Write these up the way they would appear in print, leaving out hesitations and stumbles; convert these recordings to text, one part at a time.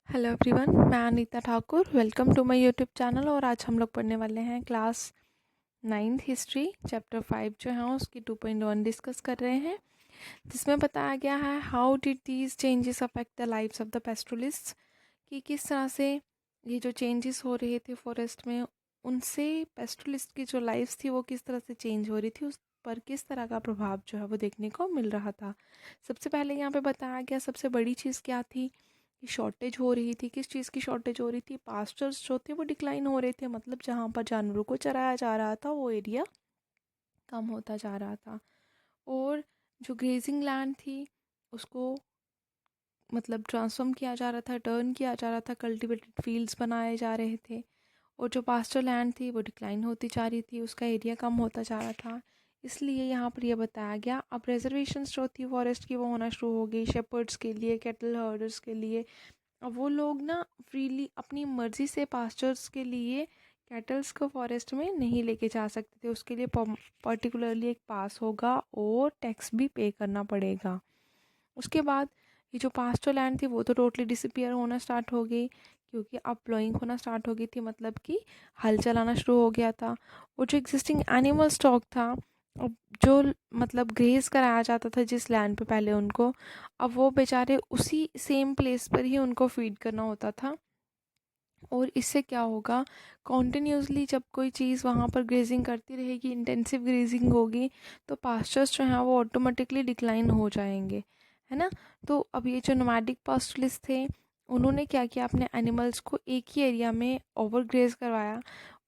Hello everyone, मैं Anita Thakur. Welcome to my YouTube channel. और आज हम लोग पढ़ने वाले हैं क्लास 9th हिस्ट्री चैप्टर 5 जो है उसकी 2.1 डिस्कस कर रहे हैं, जिसमें बताया गया है how did these changes affect the lives of the pastoralists, कि किस तरह से ये जो चेंजेस हो रहे थे फॉरेस्ट में उनसे पेस्टोरलिस्ट की जो लाइफ थी वो किस तरह से चेंज हो रही थी, उस पर किस तरह का प्रभाव जो है वो देखने को मिल रहा था। सबसे पहले यहाँ पे बताया गया सबसे बड़ी चीज़ क्या थी कि शॉर्टेज हो रही थी। किस चीज़ की शॉर्टेज हो रही थी? पास्चर्स जो थे वो डिक्लाइन हो रहे थे, मतलब जहाँ पर जानवरों को चराया जा रहा था वो एरिया कम होता जा रहा था। और जो ग्रेजिंग लैंड थी उसको मतलब ट्रांसफॉर्म किया जा रहा था, टर्न किया जा रहा था, कल्टिवेटेड फील्ड्स बनाए जा रहे थे। और जो पास्चर लैंड थी वो डिक्लाइन होती जा रही थी, उसका एरिया कम होता जा रहा था। इसलिए यहाँ पर यह बताया गया अब रिजर्वेशंस जो थी फॉरेस्ट की वो होना शुरू हो गई शेपर्ड्स के लिए, कैटल हर्डर्स के लिए। अब वो लोग ना फ्रीली अपनी मर्ज़ी से पास्चर्स के लिए कैटल्स को फॉरेस्ट में नहीं लेके जा सकते थे। उसके लिए पर्टिकुलरली एक पास होगा और टैक्स भी पे करना पड़ेगा। उसके बाद ये जो पास्चर लैंड थी वो तो टोटली डिसअपियर होना स्टार्ट हो गई, क्योंकि अब प्लोइंग होना स्टार्ट हो गई थी, मतलब कि हल चलाना शुरू हो गया था। और जो एग्जिस्टिंग एनिमल स्टॉक था, अब जो मतलब ग्रेज कराया जाता था जिस लैंड पे पहले उनको, अब वो बेचारे उसी सेम प्लेस पर ही उनको फीड करना होता था। और इससे क्या होगा, कॉन्टिन्यूसली जब कोई चीज़ वहाँ पर ग्रेजिंग करती रहेगी, इंटेंसिव ग्रेजिंग होगी, तो पास्चर्स जो हैं वो ऑटोमेटिकली डिक्लाइन हो जाएंगे, है ना। तो अब ये जो नोमैडिक पास्टरलिस्ट थे उन्होंने क्या किया, अपने एनिमल्स को एक ही एरिया में ओवर ग्रेज करवाया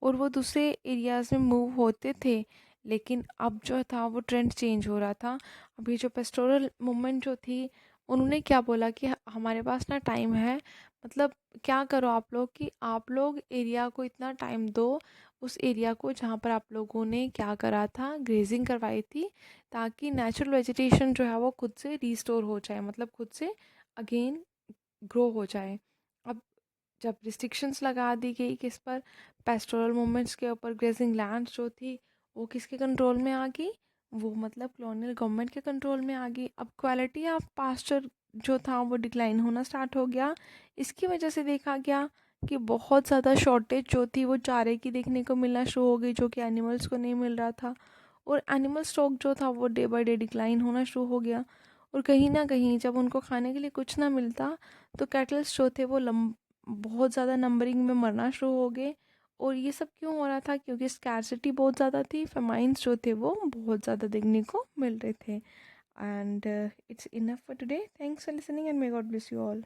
और वो दूसरे एरियाज़ में मूव होते थे। लेकिन अब जो था वो ट्रेंड चेंज हो रहा था। अब ये जो पेस्टोरल मूवमेंट जो थी उन्होंने क्या बोला कि हमारे पास ना टाइम है, मतलब क्या करो आप लोग कि आप लोग एरिया को इतना टाइम दो, उस एरिया को जहाँ पर आप लोगों ने क्या करा था, ग्रेजिंग करवाई थी, ताकि नेचुरल वेजिटेशन जो है वो खुद से रीस्टोर हो जाए, मतलब खुद से अगेन ग्रो हो जाए। अब जब रिस्ट्रिक्शंस लगा दी गई किस पर, पेस्टोरल मूवमेंट्स के ऊपर, ग्रेजिंग लैंड जो थी वो किसके कंट्रोल में आ गई, वो मतलब कॉलोनियल गवर्नमेंट के कंट्रोल में आ गई। अब क्वालिटी ऑफ पास्चर जो था वो डिक्लाइन होना स्टार्ट हो गया। इसकी वजह से देखा गया कि बहुत ज़्यादा शॉर्टेज जो थी वो चारे की देखने को मिलना शुरू हो गई, जो कि एनिमल्स को नहीं मिल रहा था। और एनिमल स्टॉक जो था वो डे बाय डे डिक्लाइन होना शुरू हो गया। और कहीं ना कहीं जब उनको खाने के लिए कुछ ना मिलता तो कैटल्स जो थे वो बहुत ज़्यादा नंबरिंग में मरना शुरू हो गए। और ये सब क्यों हो रहा था? क्योंकि स्कैर्सिटी बहुत ज़्यादा थी, फेमाइंस जो थे वो बहुत ज़्यादा देखने को मिल रहे थे। And it's enough for today. Thanks for listening and may God bless you all.